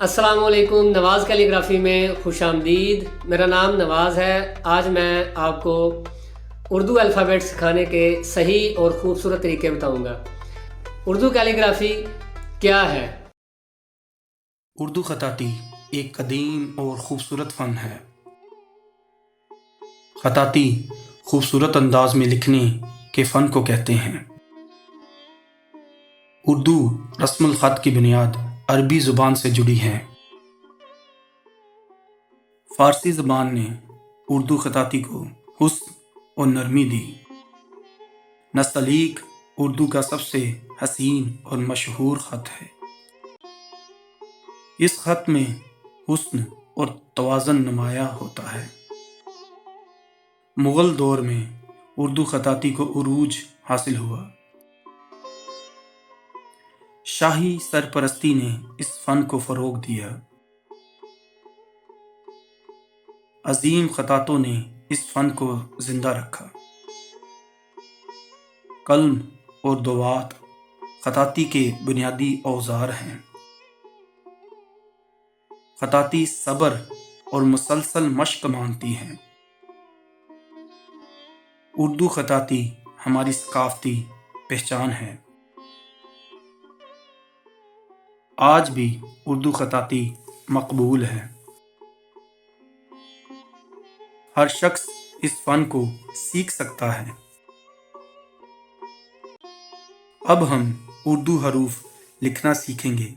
अस्सलाम-ओ-अलैकुम नवाज़ calligraphy में खुश आमदीद। मेरा नाम नवाज़ है। आज मैं आपको उर्दू अल्फ़ाबेट सिखाने के सही और ख़ूबसूरत तरीके बताऊंगा। उर्दू कैलीग्राफी क्या है? उर्दू खताती एक कदीम और ख़ूबसूरत फ़न है। खताती खूबसूरत अंदाज में लिखने के फ़न को कहते हैं। उर्दू रस्मुल ख़त की बुनियाद अरबी ज़ुबान से जुड़ी है। फ़ारसी ज़बान ने उर्दू खताती को हुस्न और नरमी दी। नस्तलीक उर्दू का सबसे हसीन और मशहूर ख़त है। इस ख़त में हुस्न और तवाज़ुन नुमाया होता है। मुग़ल दौर में उर्दू खताती को उरूज हासिल हुआ। शाही सरपरस्ती ने इस फ़न को फ़रोग़ दिया। अजीम खतातों ने इस फ़न को ज़िंदा रखा। कलम और दोवात खताती के बुनियादी औज़ार हैं। खताती सब्र और मुसलसल मश्क मांगती हैं। उर्दू खताती हमारी सकाफ़ती पहचान है। आज भी उर्दू खताती मकबूल है। हर शख्स इस फ़न को सीख सकता है। अब हम उर्दू हरूफ लिखना सीखेंगे।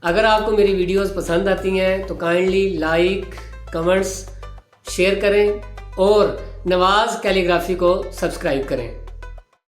اگر آپ کو میری ویڈیوز پسند آتی ہیں تو کائنڈلی لائک، کمنٹس، شیئر کریں اور نواز کیلیگرافی کو سبسکرائب کریں۔